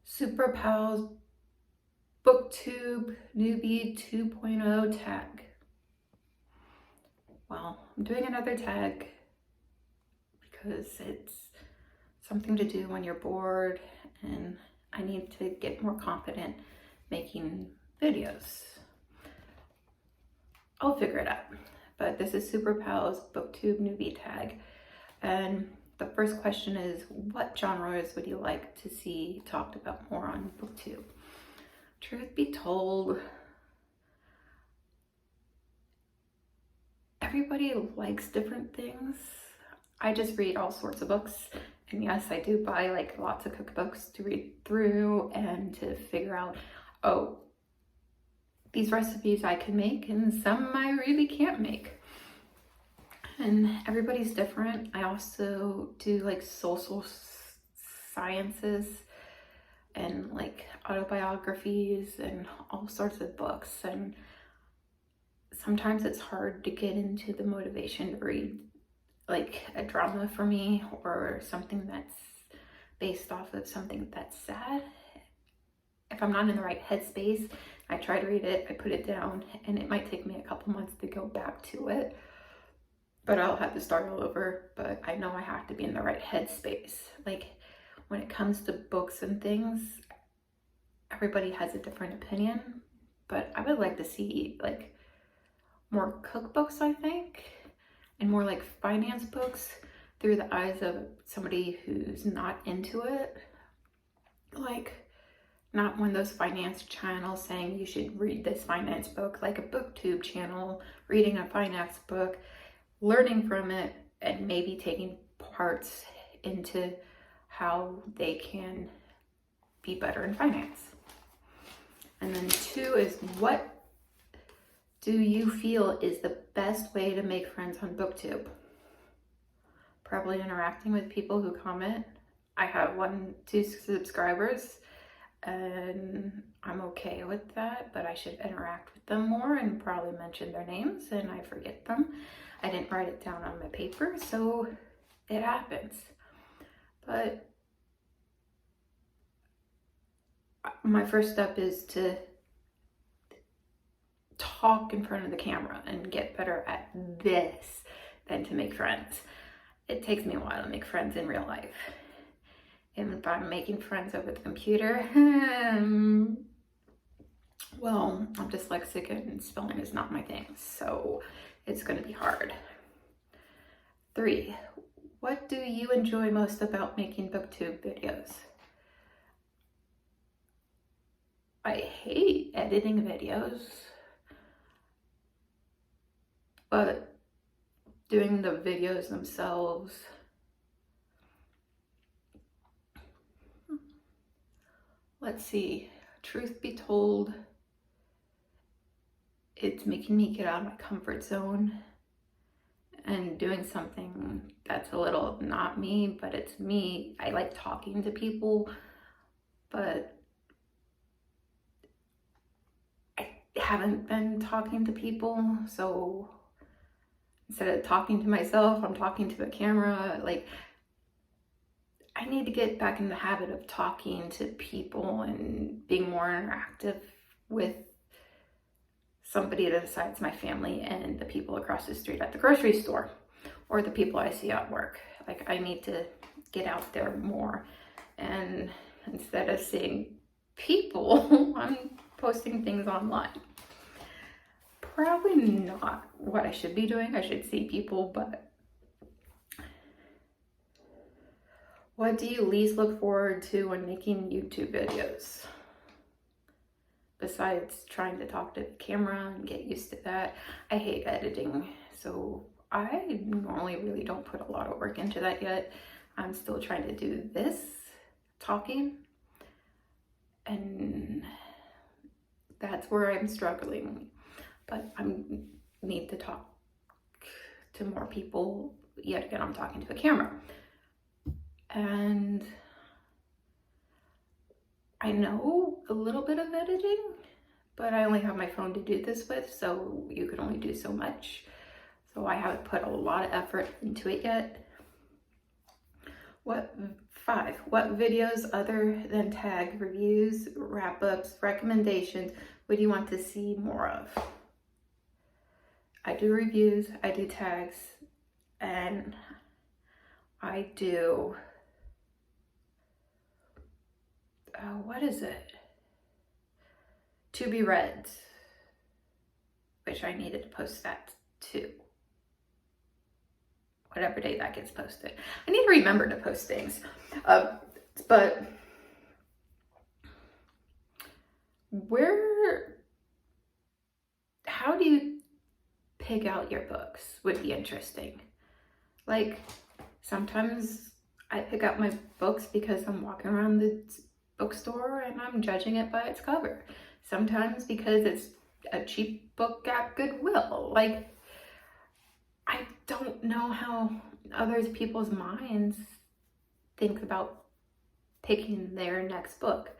Super Pao booktube Newbie 2.0 tag. Well, I'm doing another tag because it's something to do when you're bored and I need to get more confident making videos. I'll figure it out. But this is Super Pao's booktube newbie tag. And the first question is, what genres would you like to see talked about more on booktube? Truth be told, everybody likes different things. I just read all sorts of books. And yes, I do buy like lots of cookbooks to read through and to figure out, oh, these recipes I can make and some I really can't make. And everybody's different. I also do like social sciences and like autobiographies and all sorts of books. And sometimes it's hard to get into the motivation to read like a drama for me or something that's based off of something that's sad. If I'm not in the right headspace, I try to read it, I put it down, and it might take me a couple months to go back to it. But I'll have to start all over, but I know I have to be in the right headspace. Like when it comes to books and things, everybody has a different opinion, but I would like to see like more cookbooks, I think, and more like finance books through the eyes of somebody who's not into it. Like not one of those finance channels saying you should read this finance book, like a booktube channel, reading a finance book, learning from it, and maybe taking parts into how they can be better in finance. And then 2 is, what do you feel is the best way to make friends on booktube? Probably interacting with people who comment. I have 2 subscribers and I'm okay with that, but I should interact with them more and probably mention their names, and I forget them. I didn't write it down on my paper, so it happens. But my first step is to talk in front of the camera and get better at this than to make friends. It takes me a while to make friends in real life. And if I'm making friends over the computer, well, I'm dyslexic and spelling is not my thing, so it's going to be hard. 3, what do you enjoy most about making booktube videos? I hate editing videos, but doing the videos themselves, let's see, truth be told, it's making me get out of my comfort zone and doing something that's a little not me, but it's me. I like talking to people, but I haven't been talking to people. So instead of talking to myself, I'm talking to the camera. Like, I need to get back in the habit of talking to people and being more interactive with somebody besides my family and the people across the street at the grocery store or the people I see at work. Like, I need to get out there more, and instead of seeing people, I'm posting things online. Probably not what I should be doing. I should see people, but what do you least look forward to when making YouTube videos? Besides trying to talk to the camera and get used to that, I hate editing. So I normally really don't put a lot of work into that yet. I'm still trying to do this, talking, and that's where I'm struggling. But I need to talk to more people. Yet again, I'm talking to a camera. And I know a little bit of editing, but I only have my phone to do this with, so you can only do so much. So I haven't put a lot of effort into it yet. What 5, what videos other than tag reviews, wrap-ups, recommendations would you want to see more of? I do reviews, I do tags, and I do, what is it? To be read, which I needed to post that too. Whatever day that gets posted. I need to remember to post things. But how do you pick out your books would be interesting. Like, sometimes I pick out my books because I'm walking around the bookstore and I'm judging it by its cover. Sometimes because it's a cheap book at Goodwill. Like, I don't know how people's minds think about picking their next book.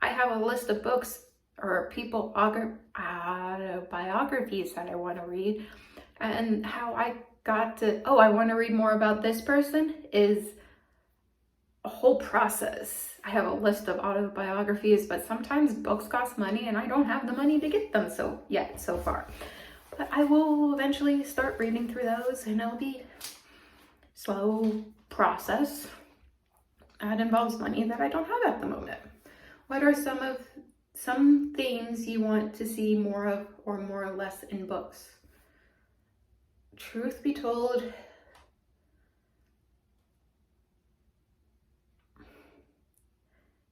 I have a list of books or autobiographies that I want to read, and how I got to, I want to read more about this person is a whole process. I have a list of autobiographies, but sometimes books cost money and I don't have the money to get them so far. But I will eventually start reading through those, and it'll be a slow process. That involves money that I don't have at the moment. What are some themes you want to see more of or more or less in books? Truth be told,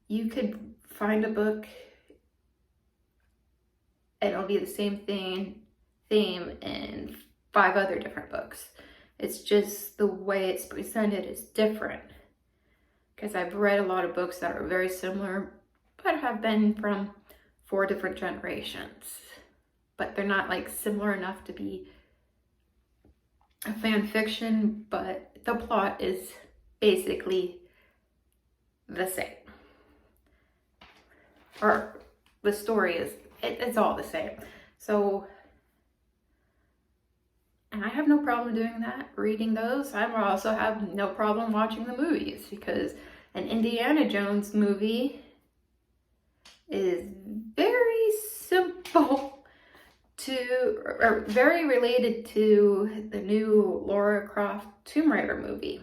you could find a book and it'll be the same theme in 5 other different books. It's just the way it's presented is different. Because I've read a lot of books that are very similar, but have been from 4 different generations. But they're not like similar enough to be a fan fiction, but the plot is basically the same. Or the story is, it's all the same. So, and I have no problem doing that, reading those. I also have no problem watching the movies, because an Indiana Jones movie is very simple or very related to the new Lara Croft Tomb Raider movie.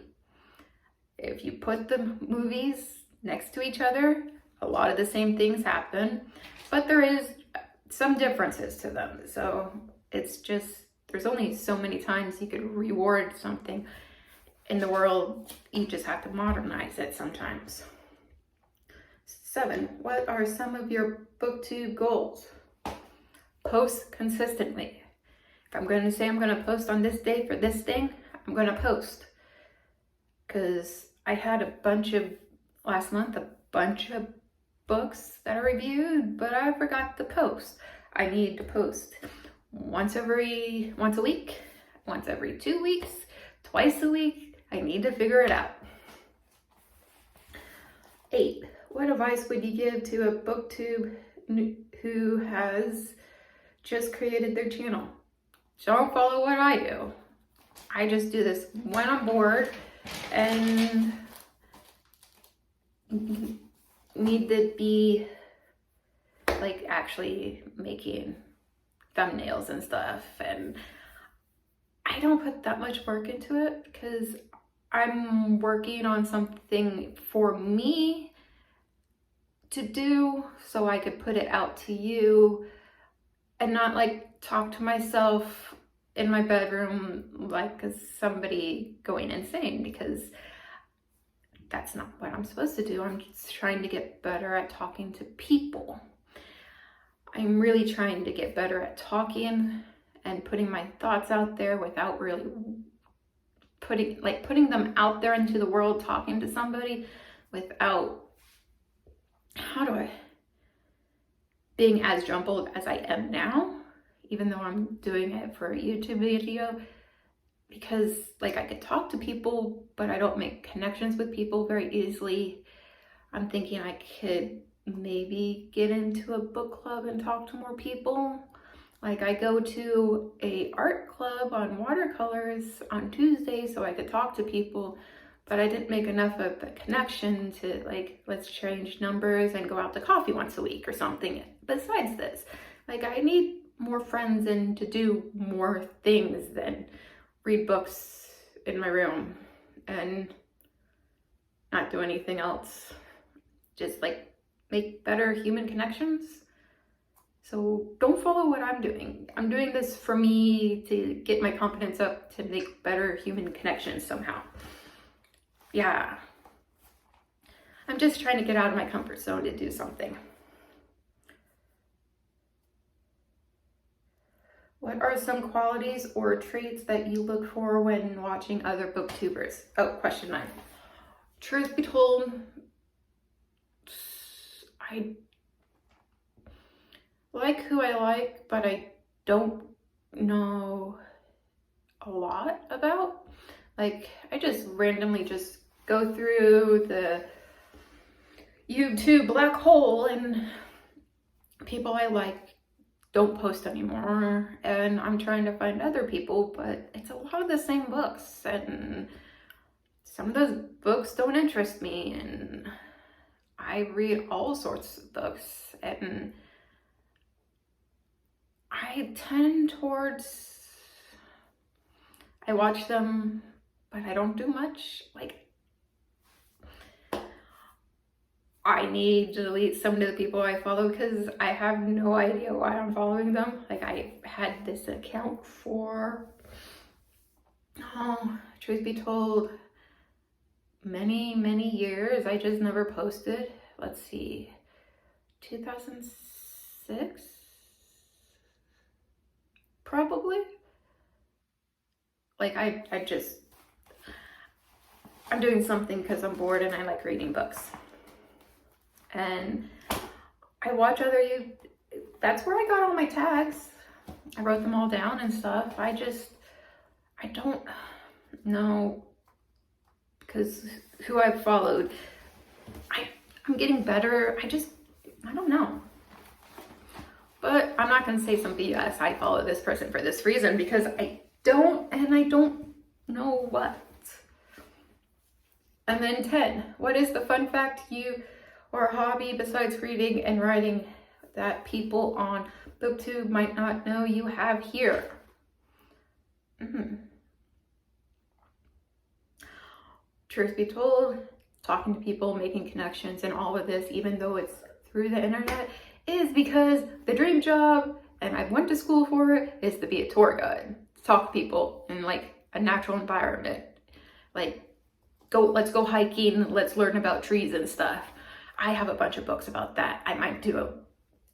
If you put the movies next to each other, a lot of the same things happen, but there is some differences to them. So it's just, there's only so many times you could reward something in the world. You just have to modernize it sometimes. 7, what are some of your booktube goals? Post consistently. If I'm going to say I'm going to post on this day for this thing, I'm going to post. Because I had last month, a bunch of books that I reviewed, but I forgot to post. I need to post once a week, once every 2 weeks, twice a week. I need to figure it out. 8, what advice would you give to a booktube who has just created their channel? Don't follow what I do. I just do this when I'm bored and need to be like actually making thumbnails and stuff, and I don't put that much work into it because I'm working on something for me to do so I could put it out to you and not like talk to myself in my bedroom like somebody going insane, because that's not what I'm supposed to do. I'm just trying to get better at talking to people. I'm really trying to get better at talking and putting my thoughts out there without really putting them out there into the world, talking to somebody without, being as jumbled as I am now, even though I'm doing it for a YouTube video, because like I could talk to people, but I don't make connections with people very easily. I'm thinking I could maybe get into a book club and talk to more people. Like I go to a art club on watercolors on Tuesday so I could talk to people, but I didn't make enough of a connection to like, let's change numbers and go out to coffee once a week or something besides this. Like, I need more friends and to do more things than read books in my room and not do anything else. Just like make better human connections. So don't follow what I'm doing. I'm doing this for me to get my confidence up to make better human connections somehow. Yeah. I'm just trying to get out of my comfort zone to do something. What are some qualities or traits that you look for when watching other booktubers? Oh, question 9. Truth be told, I like who I like, but I don't know a lot about. Like, I just randomly just go through the YouTube black hole and people I like don't post anymore, and I'm trying to find other people, but it's a lot of the same books, and some of those books don't interest me, and I read all sorts of books, and I tend towards, I watch them, but I don't do much. Like, I need to delete some of the people I follow because I have no idea why I'm following them. Like, I had this account for, truth be told, many years. I just never posted. Let's see, 2006? Probably. Like, I'm doing something because I'm bored and I like reading books. And I watch that's where I got all my tags. I wrote them all down and stuff. I don't know, because who I've followed, I'm getting better. I don't know. But I'm not going to say something, yes, I follow this person for this reason, because I don't know what. And then 10, what is the fun fact you or hobby besides reading and writing that people on booktube might not know you have here? Truth be told, talking to people, making connections, and all of this, even though it's through the internet, is because the dream job, and I went to school for it, is to be a tour guide. Talk to people in like a natural environment. Like, let's go hiking, let's learn about trees and stuff. I have a bunch of books about that. I might do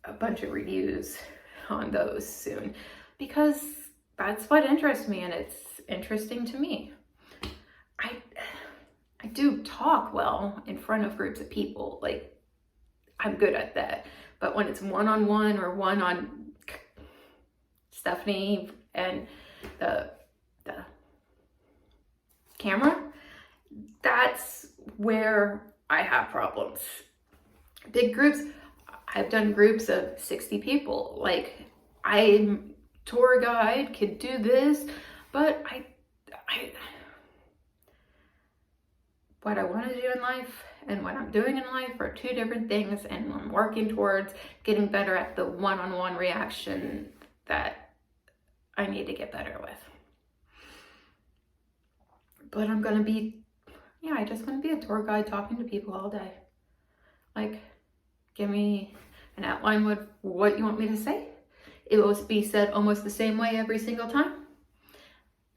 a bunch of reviews on those soon, because that's what interests me, and it's interesting to me. I do talk well in front of groups of people. Like, I'm good at that. But when it's one-on-one or one on Stephanie and the camera, that's where I have problems. Big groups, I've done groups of 60 people. Like, I'm tour guide, could do this, but what I want to do in life and what I'm doing in life are two different things, and I'm working towards getting better at the one-on-one reaction that I need to get better with. But I'm gonna be, I just want to be a tour guide talking to people all day. Like, give me an outline of what you want me to say. It will be said almost the same way every single time.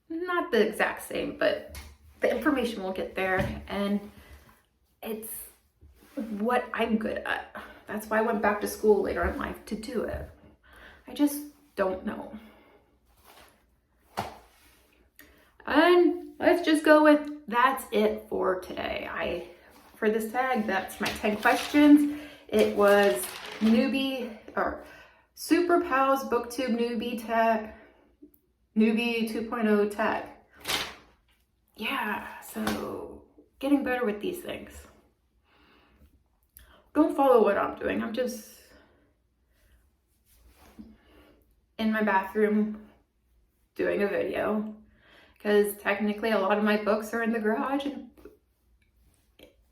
Not the exact same, but the information will get there, and it's what I'm good at. That's why I went back to school later in life, to do it. I just don't know. And let's just go with, that's it for today. For this tag, that's my 10 questions. It was Newbie, or Super Pals Booktube Newbie 2.0 tag. Yeah, so getting better with these things. Don't follow what I'm doing. I'm just in my bathroom doing a video, because technically a lot of my books are in the garage, and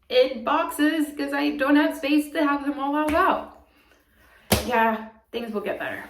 in boxes because I don't have space to have them all out. Yeah, things will get better.